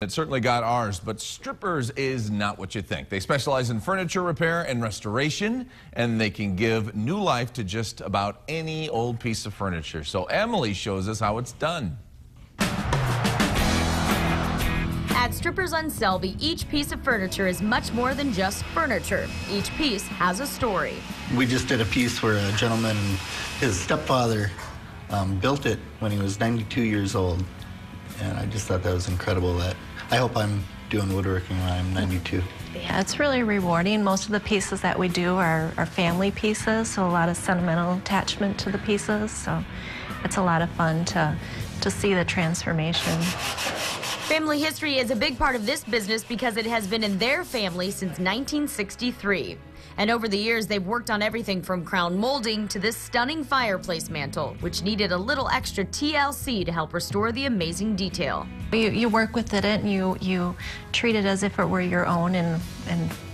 It certainly got ours, but Strippers is not what you think. They specialize in furniture repair and restoration, and they can give new life to just about any old piece of furniture. So Emily shows us how it's done. At Strippers on Selby, each piece of furniture is much more than just furniture. Each piece has a story. We just did a piece where a gentleman, his stepfather, built it when he was 92 years old. And I just thought that was incredible. I hope I'm doing woodworking when I'm 92. Yeah, it's really rewarding. Most of the pieces that we do are family pieces, so a lot of sentimental attachment to the pieces. So it's a lot of fun to see the transformation. Family history is a big part of this business because it has been in their family since 1963. And over the years, they've worked on everything from crown molding to this stunning fireplace mantle, which needed a little extra TLC to help restore the amazing detail. You work with it and you treat it as if it were your own and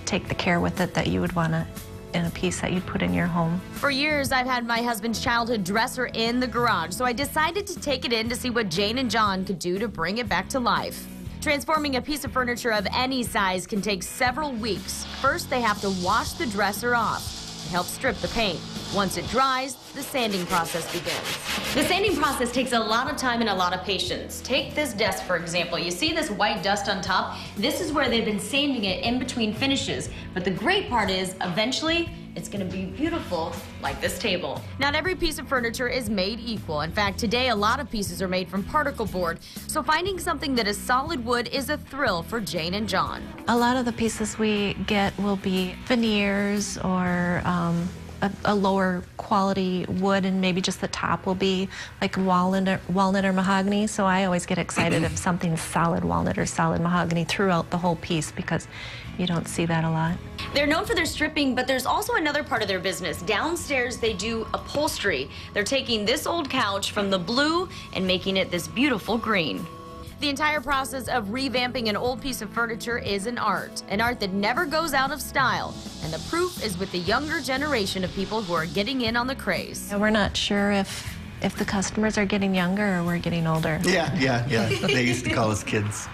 take the care with it that you would want in a piece that you'd put in your home. For years, I've had my husband's childhood dresser in the garage, so I decided to take it in to see what Jane and John could do to bring it back to life. Transforming a piece of furniture of any size can take several weeks. First, they have to wash the dresser off and help strip the paint. Once it dries, the sanding process begins. The sanding process takes a lot of time and a lot of patience. Take this desk, for example. You see this white dust on top? This is where they've been sanding it in between finishes. But the great part is, eventually, it's going to be beautiful like this table. Not every piece of furniture is made equal. In fact, today a lot of pieces are made from particle board. So finding something that is solid wood is a thrill for Jane and John. A lot of the pieces we get will be veneers or a lower quality wood, and maybe just the top will be like walnut or mahogany. So I always get excited if something's solid walnut or solid mahogany throughout the whole piece, because you don't see that a lot. They're known for their stripping, but there's also another part of their business. Downstairs, they do upholstery. They're taking this old couch from the blue and making it this beautiful green. The entire process of revamping an old piece of furniture is an art that never goes out of style. And the proof is with the younger generation of people who are getting in on the craze. And we're not sure if the customers are getting younger or we're getting older. Yeah. They used to call us kids.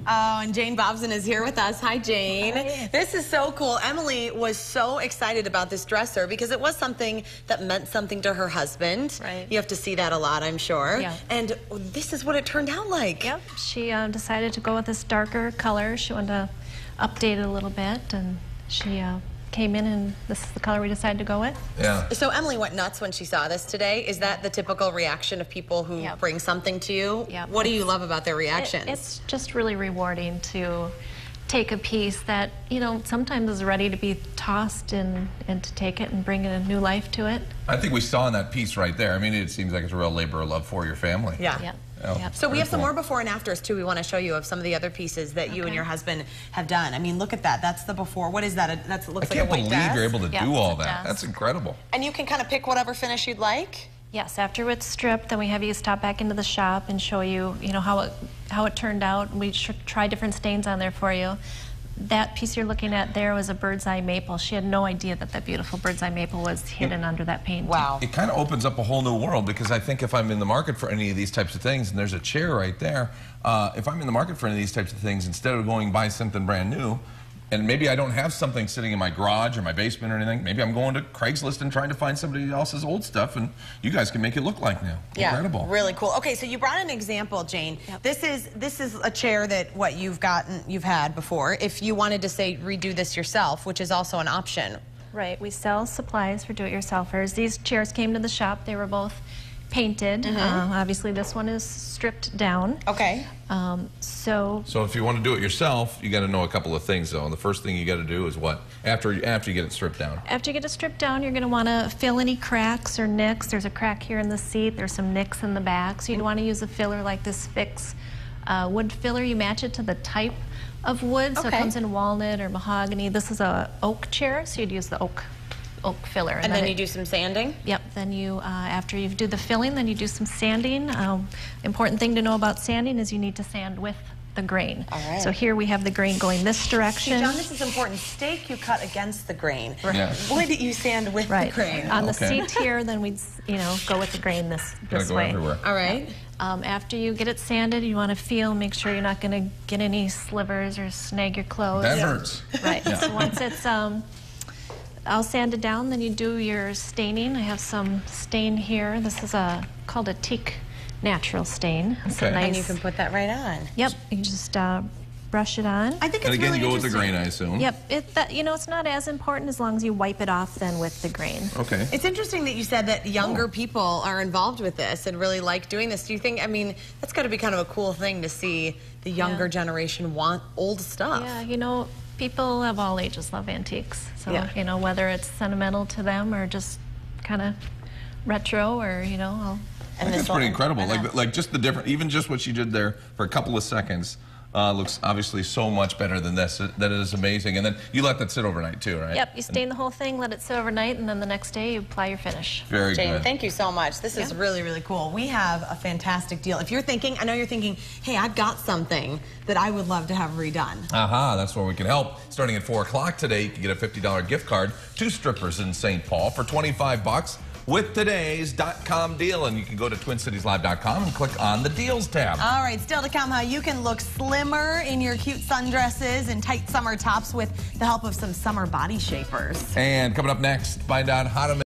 Oh, and Jane Bobson is here with us. Hi, Jane. Hi. This is so cool. Emily was so excited about this dresser because it was something that meant something to her husband. Right. You have to see that a lot, I'm sure. Yeah. And this is what it turned out like. Yep. She decided to go with this darker color. She wanted to update it a little bit, and she came in, and this is the color we decided to go with. Yeah. So Emily went nuts when she saw this today. Is that the typical reaction of people who bring something to you? Yep. What do you love about their reactions? It's just really rewarding to take a piece that, sometimes is ready to be tossed and to take it and bring a new life to it. I think we saw in that piece right there. I mean, it seems like it's a real labor of love for your family. Yeah. Yep. Oh, Yep. So we have some more before and afters too. We want to show you of some of the other pieces that you and your husband have done. I mean, look at that. That's the before. What is that? That looks like a white desk. I can't believe you're able to do all it's a that. desk. That's incredible. And you can kind of pick whatever finish you'd like. Yes, after it's stripped, then we have you stop back into the shop and show you, how it turned out. We try different stains on there for you. That piece you're looking at there was a bird's eye maple. She had no idea that beautiful bird's eye maple was hidden under that paint. Wow. It kind of opens up a whole new world, because I think if I'm in the market for any of these types of things, and there's a chair right there, if I'm in the market for any of these types of things, instead of going buy something brand new, and maybe I don't have something sitting in my garage or my basement or anything, maybe I'm going to Craigslist and trying to find somebody else's old stuff, and you guys can make it look like new. Yeah, Incredible. really cool. Okay, so you brought an example, Jane. Yep. This is a chair that you've had before. If you wanted to say redo this yourself, which is also an option. Right, we sell supplies for do-it-yourselfers. These chairs came to the shop. They were both painted. Obviously, this one is stripped down. Okay. So if you want to do it yourself, you got to know a couple of things, though. And the first thing you got to do is what? After you get it stripped down. after you get it stripped down, you're going to want to fill any cracks or nicks. There's a crack here in the seat. There's some nicks in the back. So you'd want to use a filler like this Fix wood filler. You match it to the type of wood. So it comes in walnut or mahogany. This is a oak chair, so you'd use the oak filler. And then you do some sanding? Yep. Then you, after you do the filling, then you do some sanding. Important thing to know about sanding is you need to sand with the grain. All right. So here we have the grain going this direction. See, John, this is important. Steak you cut against the grain. Right. Yeah. Wood you sand with the grain. On the seat here, then we'd go with the grain this Gotta go way. everywhere. All right. After you get it sanded, you want to feel, make sure you're not going to get any slivers or snag your clothes. That hurts. Right. So once it's all sanded down, then you do your staining. I have some stain here. This is called a teak natural stain. It's a Okay. nice, And you can put that right on. Yep. You just brush it on. I think it's And again, really you go with the interesting. grain, I assume. Yep. It's not as important as long as you wipe it off then with the grain. Okay. It's interesting that you said that younger people are involved with this and really like doing this. Do you think, I mean, that's got to be kind of a cool thing to see the younger generation want old stuff. Yeah, people of all ages love antiques. So, Yeah. whether it's sentimental to them or just kind of retro or, And That's this pretty one- incredible. Like just the different, even just what she did there for a couple of seconds looks obviously so much better than this. That is amazing. And then you let that sit overnight too, right? Yep, you stain the whole thing, let it sit overnight, and then the next day you apply your finish. Very Jane, good. thank you so much. This is really, really cool. We have a fantastic deal. If you're thinking, I know you're thinking, hey, I've got something that I would love to have redone. Aha, that's where we can help. Starting at 4 o'clock today, you can get a $50 gift card to Strippers in St. Paul for $25 with today's .com deal. And you can go to TwinCitiesLive.com and click on the Deals tab. All right, still to come, how you can look slimmer in your cute sundresses and tight summer tops with the help of some summer body shapers. And coming up next, find out how to make